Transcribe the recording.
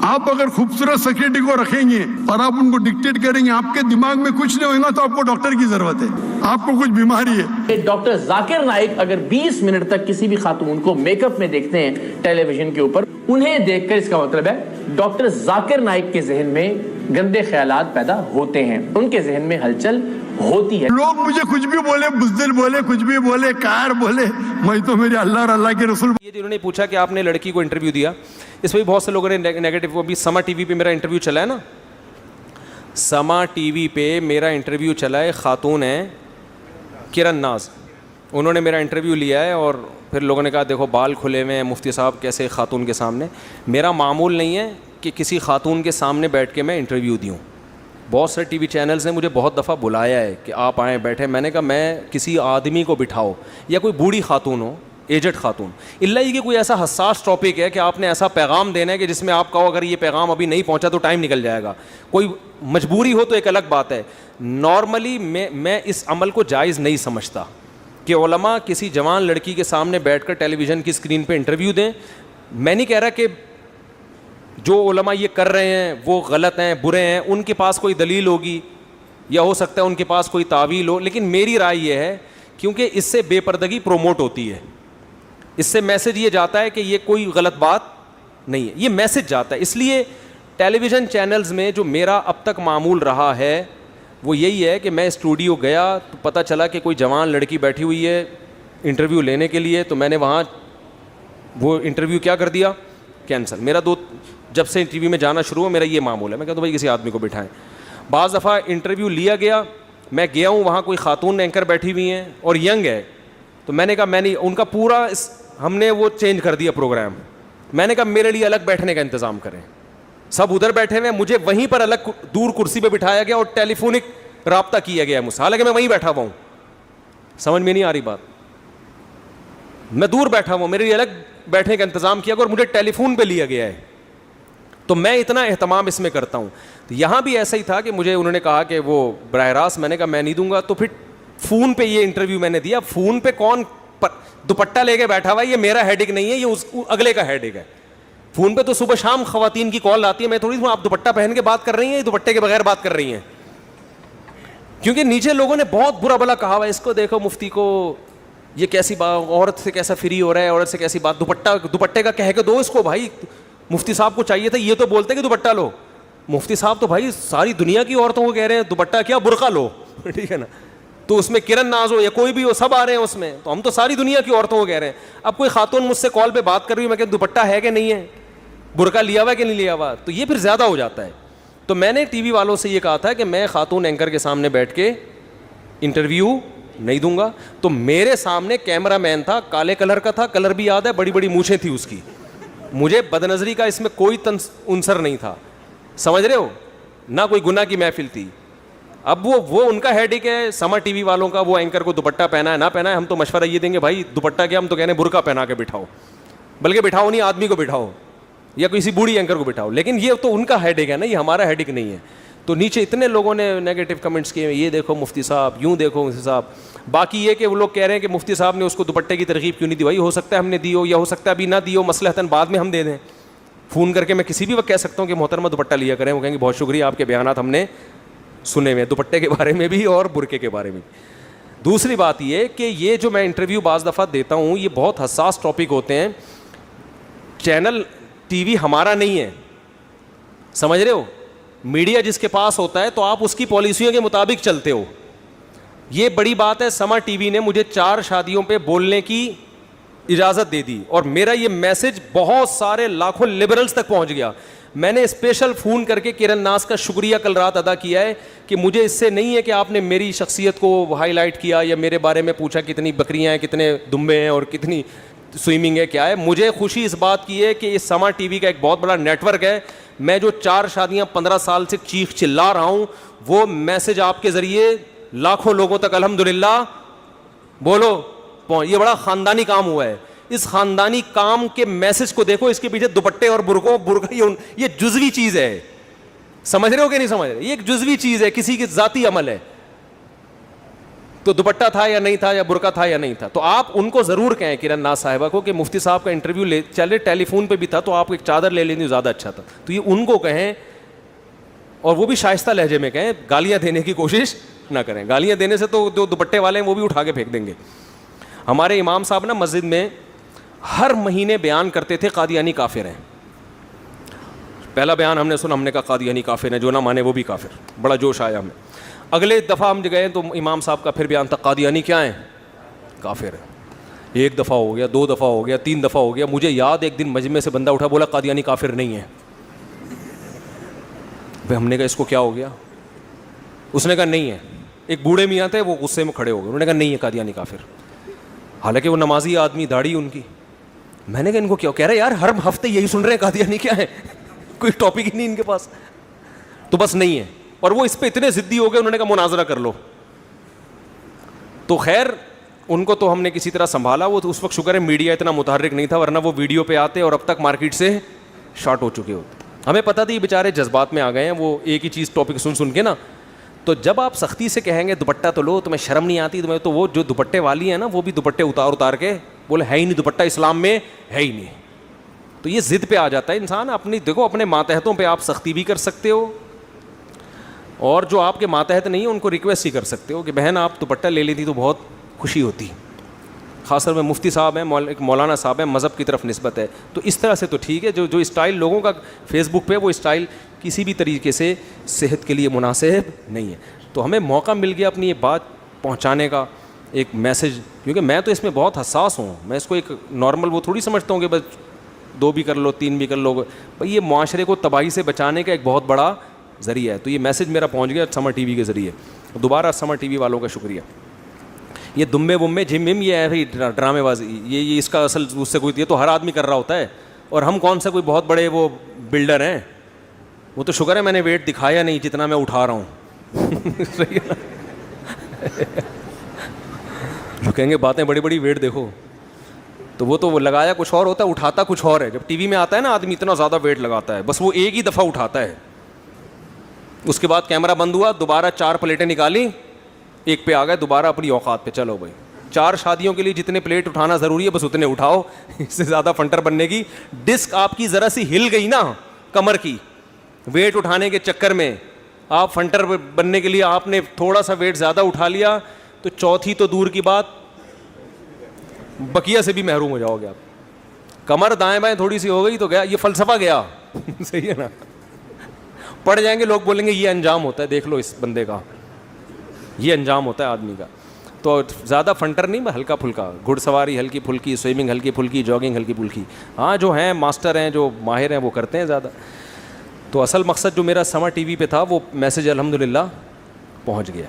آپ اگر خوبصورت سیکرٹری کو رکھیں گے اور آپ ان کو ڈکٹیٹ کریں گے, آپ کے دماغ میں کچھ نہیں ہوگا تو آپ کو ڈاکٹر کی ضرورت ہے, آپ کو کچھ بیماری ہے. ڈاکٹر ذاکر نائک اگر 20 منٹ تک کسی بھی خاتون کو میک اپ میں دیکھتے ہیں ٹیلی ویژن کے اوپر, انہیں دیکھ کر اس کا مطلب ہے ڈاکٹر ذاکر نائک کے ذہن میں گندے خیالات پیدا ہوتے ہیں, ان کے ذہن میں ہلچل ہوتی ہے. لوگ مجھے کچھ بھی بولے, بزدل بولے, کچھ بھی بولے, کار بولے, میں تو میرے اللہ اور اللہ کے رسول. یہ انہوں نے پوچھا کہ آپ نے لڑکی کو انٹرویو دیا, اس میں بہت سے لوگوں نے نیگیٹو, ابھی سما ٹی وی پہ میرا انٹرویو چلا ہے نا, سما ٹی وی پہ میرا انٹرویو چلا ہے, خاتون ہیں کرن ناز, انہوں نے میرا انٹرویو لیا ہے اور پھر لوگوں نے کہا دیکھو بال کھلے ہوئے ہیں, مفتی صاحب کیسے خاتون کے سامنے. میرا معمول نہیں ہے کہ کسی خاتون کے سامنے بیٹھ کے میں انٹرویو دوں. بہت سے ٹی وی چینلز نے مجھے بہت دفعہ بلایا ہے کہ آپ آئیں بیٹھیں, میں نے کہا میں کسی آدمی کو بٹھاؤ یا کوئی بوڑھی خاتون ہو, ایجڈ خاتون, اللہ یہ کہ کوئی ایسا حساس ٹاپک ہے کہ آپ نے ایسا پیغام دینا ہے کہ جس میں آپ کہو اگر یہ پیغام ابھی نہیں پہنچا تو ٹائم نکل جائے گا, کوئی مجبوری ہو تو ایک الگ بات ہے. نارملی میں اس عمل کو جائز نہیں سمجھتا کہ علماء کسی جوان لڑکی کے سامنے بیٹھ کر ٹیلی ویژن کی اسکرین پہ انٹرویو دیں. میں نہیں کہہ رہا کہ جو علماء یہ کر رہے ہیں وہ غلط ہیں, برے ہیں, ان کے پاس کوئی دلیل ہوگی یا ہو سکتا ہے ان کے پاس کوئی تعویل ہو, لیکن میری رائے یہ ہے کیونکہ اس سے بے پردگی پروموٹ ہوتی ہے, اس سے میسج یہ جاتا ہے کہ یہ کوئی غلط بات نہیں ہے, یہ میسج جاتا ہے. اس لیے ٹیلی ویژن چینلز میں جو میرا اب تک معمول رہا ہے وہ یہی ہے کہ میں اسٹوڈیو گیا تو پتہ چلا کہ کوئی جوان لڑکی بیٹھی ہوئی ہے انٹرویو لینے کے لیے, تو میں نے وہاں وہ انٹرویو کیا کر دیا, کینسل. میرا جب سے ٹی وی میں جانا شروع ہو میرا یہ معمول ہے, میں کہتا ہوں بھائی کسی آدمی کو بٹھائیں. بعض دفعہ انٹرویو لیا گیا, میں گیا ہوں وہاں کوئی خاتون اینکر بیٹھی ہوئی ہیں اور ینگ ہے, تو میں نے کہا میں نہیں, ان کا پورا ہم نے وہ چینج کر دیا پروگرام. میں نے کہا میرے لیے الگ بیٹھنے کا انتظام کریں, سب ادھر بیٹھے ہوئے ہیں, مجھے وہیں پر الگ دور کرسی پہ بٹھایا گیا اور ٹیلی فونک رابطہ کیا گیا مجھ سے, حالانکہ میں وہیں بیٹھا ہوا ہوں. سمجھ میں نہیں آ رہی بات, میں دور بیٹھا ہوا ہوں, میرے لیے الگ بیٹھنے کا انتظام کیا گیا اور مجھے ٹیلی فون پہ لیا گیا ہے. تو میں اتنا اہتمام اس میں کرتا ہوں. تو یہاں بھی ایسا ہی تھا کہ مجھے انہوں نے کہا کہ وہ براہ راست, میں نے کہا میں نہیں دوں گا. تو پھر فون پہ یہ انٹرویو میں نے دیا. فون پہ کون دوپٹہ لے کے بیٹھا ہوا ہے, یہ میرا ہیڈ ایک نہیں ہے, یہ اس اگلے کا ہیڈ ایک ہے. فون پہ تو صبح شام خواتین کی کال آتی ہے, میں تھوڑی آپ دوپٹہ پہن کے بات کر رہی ہیں, دوپٹے کے بغیر بات کر رہی ہیں, کیونکہ نیچے لوگوں نے بہت برا بلا کہا ہوا ہے, اس کو دیکھو مفتی کو, یہ کیسی بات, عورت سے کیسا فری ہو رہا ہے, عورت سے کیسی بات, دوپٹے کا کہہ کے دو اس کو. بھائی مفتی صاحب کو چاہیے تھا یہ تو بولتے کہ دوپٹہ لو, مفتی صاحب تو بھائی ساری دنیا کی عورتوں کو کہہ رہے ہیں دوپٹہ کیا, برقع لو, ٹھیک ہے نا. تو اس میں کرن ناز ہو یا کوئی بھی ہو, سب آ رہے ہیں اس میں, تو ہم تو ساری دنیا کی عورتوں کو کہہ رہے ہیں. اب کوئی خاتون مجھ سے کال پہ بات کر رہی ہے, میں کہ دوپٹہ ہے کہ نہیں ہے, برقع لیا ہوا کہ نہیں لیا ہوا, تو یہ پھر زیادہ ہو جاتا ہے. تو میں نے ٹی وی والوں سے یہ کہا تھا کہ میں خاتون اینکر کے سامنے بیٹھ کے انٹرویو نہیں دوں گا. تو میرے سامنے کیمرہ مین تھا, کالے کلر کا تھا, کلر بھی یاد ہے, بڑی بڑی مونچھیں تھی اس کی, مجھے بد نظری کا اس میں کوئی عنصر نہیں تھا, سمجھ رہے ہو, نہ کوئی گناہ کی محفل تھی. اب وہ ان کا ہیڈ ایک ہے سما ٹی وی والوں کا, وہ اینکر کو دوپٹہ پہنا ہے نہ پہنا ہے, ہم تو مشورہ یہ دیں گے بھائی دوپٹہ کیا, ہم تو کہنے برقع پہنا کے بٹھاؤ, بلکہ بٹھاؤ نہیں, آدمی کو بٹھاؤ یا کسی بوڑھی اینکر کو بٹھاؤ. لیکن یہ تو ان کا ہیڈ ایک ہے نا, یہ ہمارا ہیڈ ایک نہیں ہے. تو نیچے اتنے لوگوں نے نیگیٹو کمنٹس کیے, یہ دیکھو مفتی صاحب, یوں دیکھو مفتی صاحب. باقی یہ کہ وہ لوگ کہہ رہے ہیں کہ مفتی صاحب نے اس کو دوپٹے کی ترغیب کیوں نہیں دی. بھائی ہو سکتا ہے ہم نے دی ہو, یا ہو سکتا ہے ابھی نہ دی ہو, مصلحتاً بعد میں ہم دے دیں. فون کر کے میں کسی بھی وقت کہہ سکتا ہوں کہ محترمہ دوپٹہ لیا کریں, وہ کہیں گے بہت شکریہ, آپ کے بیانات ہم نے سنے ہوئے, دوپٹے کے بارے میں بھی اور برقعے کے بارے میں بھی. دوسری بات یہ کہ یہ جو میں انٹرویو بعض دفعہ دیتا ہوں یہ بہت حساس ٹاپک ہوتے ہیں. چینل ٹی وی ہمارا نہیں ہے, سمجھ رہے ہو, میڈیا جس کے پاس ہوتا ہے تو آپ اس کی پالیسیوں کے مطابق چلتے ہو. یہ بڑی بات ہے, سما ٹی وی نے مجھے 4 شادیوں پہ بولنے کی اجازت دے دی, اور میرا یہ میسج بہت سارے لاکھوں لبرلز تک پہنچ گیا. میں نے اسپیشل فون کر کے کرن ناز کا شکریہ کل رات ادا کیا ہے کہ مجھے اس سے نہیں ہے کہ آپ نے میری شخصیت کو ہائی لائٹ کیا یا میرے بارے میں پوچھا کتنی بکریاں ہیں, کتنے دمبے ہیں اور کتنی سوئمنگ ہے, کیا ہے. مجھے خوشی اس بات کی ہے کہ اس سما ٹی وی کا ایک بہت بڑا نیٹ ورک ہے. میں جو 4 شادیاں 15 سال سے چیخ چلا رہا ہوں وہ میسج آپ کے ذریعے لاکھوں لوگوں تک الحمدللہ بولو, یہ بڑا خاندانی کام ہوا ہے. اس خاندانی کام کے میسج کو دیکھو, اس کے پیچھے دوپٹے اور برقع یہ جزوی چیز ہے, سمجھ رہے ہو کہ نہیں سمجھ رہے, یہ ایک جزوی چیز ہے, کسی کی ذاتی عمل ہے. تو دوپٹہ تھا یا نہیں تھا, یا برقع تھا یا نہیں تھا. تو آپ ان کو ضرور کہیں کرن ناز صاحبہ کو کہ مفتی صاحب کا انٹرویو لے چلے, ٹیلی فون پہ بھی تھا تو آپ ایک چادر لے لیں زیادہ اچھا تھا. تو یہ ان کو کہیں, اور وہ بھی شائستہ لہجے میں کہیں, گالیاں دینے کی کوشش نہ کریں. گالیاں دینے سے تو جو دوپٹے والے ہیں وہ بھی اٹھا کے پھینک دیں گے. ہمارے امام صاحب نا مسجد میں ہر مہینے بیان کرتے تھے قادیانی کافر ہیں. پہلا بیان ہم نے سنا, ہم نے کہا قادیانی کافر ہیں, جو نہ مانے وہ بھی کافر. بڑا جوش آیا ہمیں. اگلے دفعہ ہم گئے تو امام صاحب کا پھر بیان تھا قادیانی کیا ہیں, کافر ہیں. ایک دفعہ ہو گیا, 2 دفعہ ہو گیا, 3 دفعہ ہو گیا. مجھے یاد ایک دن مجمع سے بندہ اٹھا بولا قادیانی کافر نہیں ہے. ہم نے کہا اس کو کیا ہو گیا؟ اس نے کہا نہیں ہے. ایک بوڑھے میاں تھے, وہ غصے میں کھڑے ہو گئے, انہوں نے کہا نہیں ہے قادیانی کافر, حالانکہ وہ نمازی آدمی, داڑھی ان کی. میں نے کہا ان کو کیا کہہ رہے ہیں یار, ہر ہفتے یہی سن رہے ہیں قادیانی کیا ہے, کوئی ٹاپک ہی نہیں ان کے پاس. تو بس نہیں ہے. اور وہ اس پہ اتنے ضدی ہو گئے, انہوں نے کہا مناظرہ کر لو. تو خیر ان کو تو ہم نے کسی طرح سنبھالا. وہ اس وقت شکر ہے میڈیا اتنا متحرک نہیں تھا, ورنہ وہ ویڈیو پہ آتے اور اب تک مارکیٹ سے شارٹ ہو چکے ہوتے. ہمیں پتہ تھا یہ بیچارے جذبات میں آ گئے ہیں, وہ ایک ہی چیز ٹاپک سن کے نا. تو جب آپ سختی سے کہیں گے دوپٹہ تو لو, تمہیں شرم نہیں آتی تمہیں, تو وہ جو دوپٹے والی ہیں نا وہ بھی دوپٹے اتار کے بولے ہے ہی نہیں دوپٹہ اسلام میں ہے ہی نہیں. تو یہ ضد پہ آ جاتا ہے انسان. اپنی دیکھو اپنے ماتحتوں پہ آپ سختی بھی کر سکتے ہو, اور جو آپ کے ماتحت نہیں ہیں ان کو ریکویسٹ ہی کر سکتے ہو کہ بہن آپ دوپٹہ لے لیتی تو بہت خوشی ہوتی. خاص طور میں مفتی صاحب ہیں, ایک مولانا صاحب ہیں, مذہب کی طرف نسبت ہے, تو اس طرح سے تو ٹھیک ہے. جو اسٹائل لوگوں کا فیس بک پہ, وہ اسٹائل کسی بھی طریقے سے صحت کے لیے مناسب نہیں ہے. تو ہمیں موقع مل گیا اپنی یہ بات پہنچانے کا, ایک میسج, کیونکہ میں تو اس میں بہت حساس ہوں. میں اس کو ایک نارمل وہ تھوڑی سمجھتا ہوں کہ بس 2 بھی کر لو 3 بھی کر لو, بھائی یہ معاشرے کو تباہی سے بچانے کا ایک بہت بڑا ذریعہ ہے. تو یہ میسج میرا پہنچ گیا سمر ٹی وی کے ذریعے. دوبارہ سمر ٹی وی والوں کا شکریہ. یہ دمے ومے جم وم یہ ہے ڈرامے بازی, یہ اس کا اصل اس سے کوئی, یہ تو ہر آدمی کر رہا ہوتا ہے. اور ہم کون سا کوئی بہت بڑے وہ بلڈر ہیں. وہ تو شکر ہے میں نے ویٹ دکھایا نہیں جتنا میں اٹھا رہا ہوں. صحیح ہے نا. جو کہیں گے باتیں بڑی بڑی, ویٹ دیکھو. تو وہ تو لگایا کچھ اور ہوتا ہے, اٹھاتا کچھ اور ہے. جب ٹی وی میں آتا ہے نا آدمی اتنا زیادہ ویٹ لگاتا ہے, بس وہ ایک ہی دفعہ اٹھاتا ہے. اس کے بعد کیمرہ بند ہوا, دوبارہ 4 پلیٹیں نکالی, ایک پہ آ گئے, دوبارہ اپنی اوقات پہ. چلو بھائی 4 شادیوں کے لیے جتنے پلیٹ اٹھانا ضروری ہے بس اتنے اٹھاؤ. اس سے زیادہ فنٹر بننے کی, ڈسک آپ کی ذرا سی ہل گئی نا کمر کی, ویٹ اٹھانے کے چکر میں آپ فنٹر بننے کے لیے آپ نے تھوڑا سا ویٹ زیادہ اٹھا لیا, تو چوتھی تو دور کی بات, بقیہ سے بھی محروم ہو جاؤ گے آپ. کمر دائیں بائیں تھوڑی سی ہو گئی تو گیا, یہ فلسفہ گیا. صحیح ہے نا. پڑ جائیں گے لوگ, بولیں گے یہ انجام ہوتا ہے, دیکھ لو اس بندے کا, یہ انجام ہوتا ہے آدمی کا. تو زیادہ فنٹر نہیں, ہلکا پھلکا, گھڑ سواری ہلکی پھلکی, سوئمنگ ہلکی پھلکی, جاگنگ ہلکی پھلکی. ہاں جو ہیں ماسٹر ہیں, جو ماہر ہیں, وہ کرتے ہیں زیادہ. تو اصل مقصد جو میرا سمر ٹی وی پہ تھا, وہ میسج الحمدللہ پہنچ گیا.